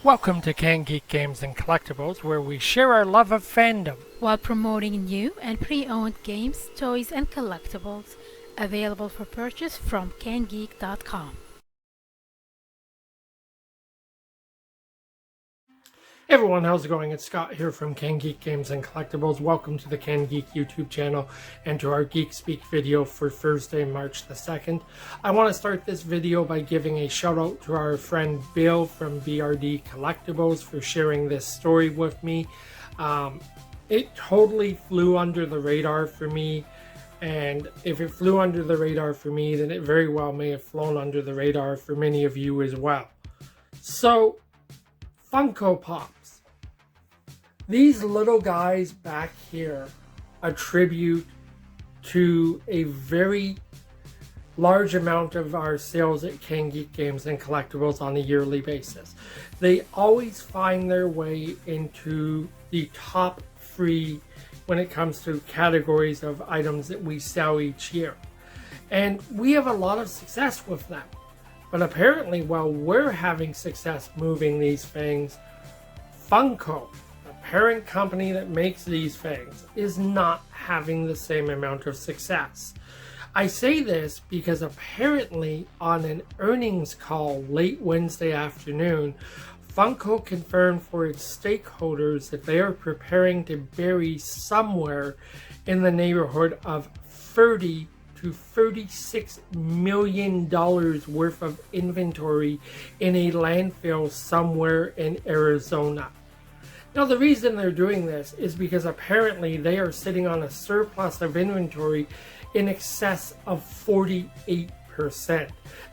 Welcome to Can Geek Games and Collectibles, where we share our love of fandom while promoting new and pre-owned games, toys, and collectibles available for purchase from CanGeek.com. Hey everyone, how's it going? It's Scott here from Can Geek Games and Collectibles. Welcome to the Can Geek YouTube channel and to our Geek Speak video for Thursday, March the 2nd. I want to start this video by giving a shout out to our friend Bill from BRD Collectibles for sharing this story with me. It totally flew under the radar for me, and if it flew under the radar for me, then it very well may have flown under the radar for many of you as well. So, Funko Pops. These little guys back here attribute to a very large amount of our sales at Can Geek Games and Collectibles on a yearly basis. They always find their way into the top 3 when it comes to categories of items that we sell each year. And we have a lot of success with them. But apparently, while we're having success moving these things, Funko, the parent company that makes these things, is not having the same amount of success. I say this because apparently on an earnings call late Wednesday afternoon, Funko confirmed for its stakeholders that they are preparing to bury somewhere in the neighborhood of $30 to $36 million worth of inventory in a landfill somewhere in Arizona. Now, the reason they're doing this is because apparently they are sitting on a surplus of inventory in excess of 48%.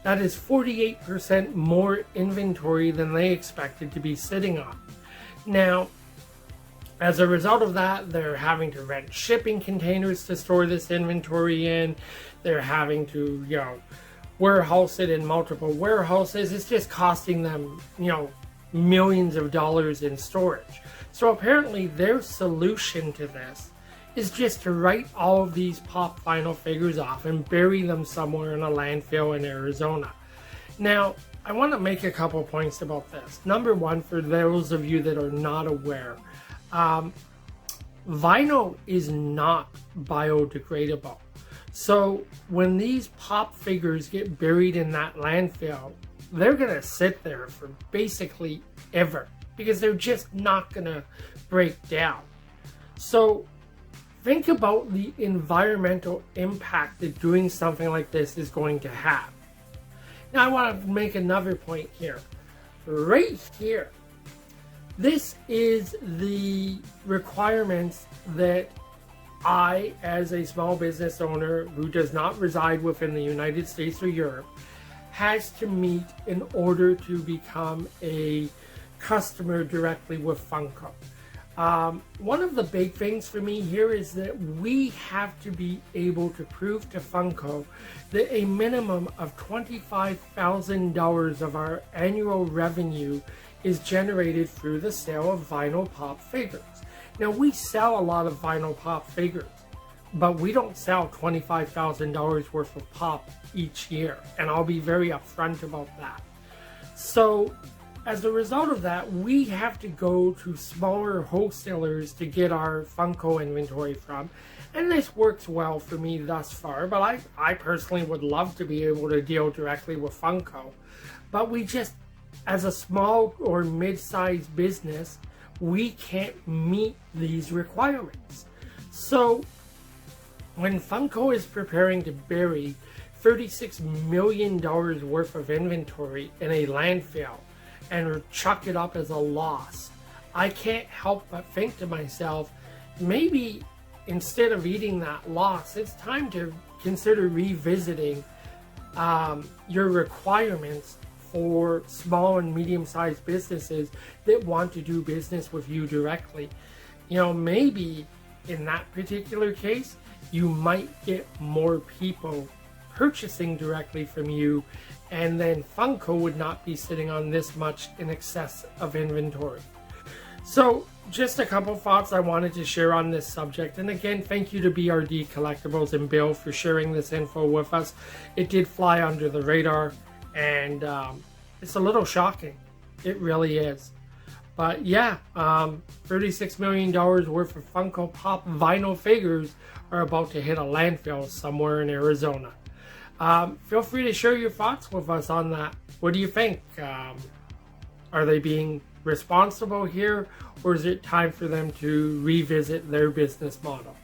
That is 48% more inventory than they expected to be sitting on. Now, as a result of that, they're having to rent shipping containers to store this inventory in. They're having to, warehouse it in multiple warehouses. It's just costing them, millions of dollars in storage. So apparently their solution to this is just to write all of these Pop Vinyl figures off and bury them somewhere in a landfill in Arizona. Now, I want to make a couple points about this. Number one, for those of you that are not aware, vinyl is not biodegradable. So when these pop figures get buried in that landfill, they're going to sit there for basically ever because they're just not going to break down. So think about the environmental impact that doing something like this is going to have. Now I want to make another point here. Right here. This is the requirements that I, as a small business owner who does not reside within the United States or Europe, has to meet in order to become a customer directly with Funko. One of the big things for me here is that we have to be able to prove to Funko that a minimum of $25,000 of our annual revenue is generated through the sale of vinyl pop figures. Now, we sell a lot of vinyl pop figures, but we don't sell $25,000 worth of pop each year, and I'll be very upfront about that. So, as a result of that, we have to go to smaller wholesalers to get our Funko inventory from, and this works well for me thus far, but I personally would love to be able to deal directly with Funko, but we just, as a small or mid-sized business, we can't meet these requirements. So when Funko is preparing to bury $36 million worth of inventory in a landfill and chuck it up as a loss, I can't help but think to myself, maybe instead of eating that loss, it's time to consider revisiting your requirements for small and medium-sized businesses that want to do business with you directly. Maybe in that particular case, you might get more people purchasing directly from you, and then Funko would not be sitting on this much in excess of inventory. So just a couple thoughts I wanted to share on this subject. And again, thank you to BRD Collectibles and Bill for sharing this info with us. It did fly under the radar, and it's a little shocking. It really is. But yeah, $36 million worth of Funko Pop vinyl figures are about to hit a landfill somewhere in Arizona. Feel free to share your thoughts with us on that. What do you think? Are they being responsible here, or is it time for them to revisit their business model?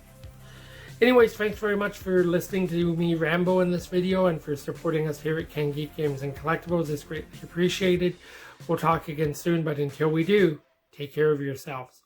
Anyways, thanks very much for listening to me ramble in this video and for supporting us here at Ken Geek Games and Collectibles. It's greatly appreciated. We'll talk again soon, but until we do, take care of yourselves.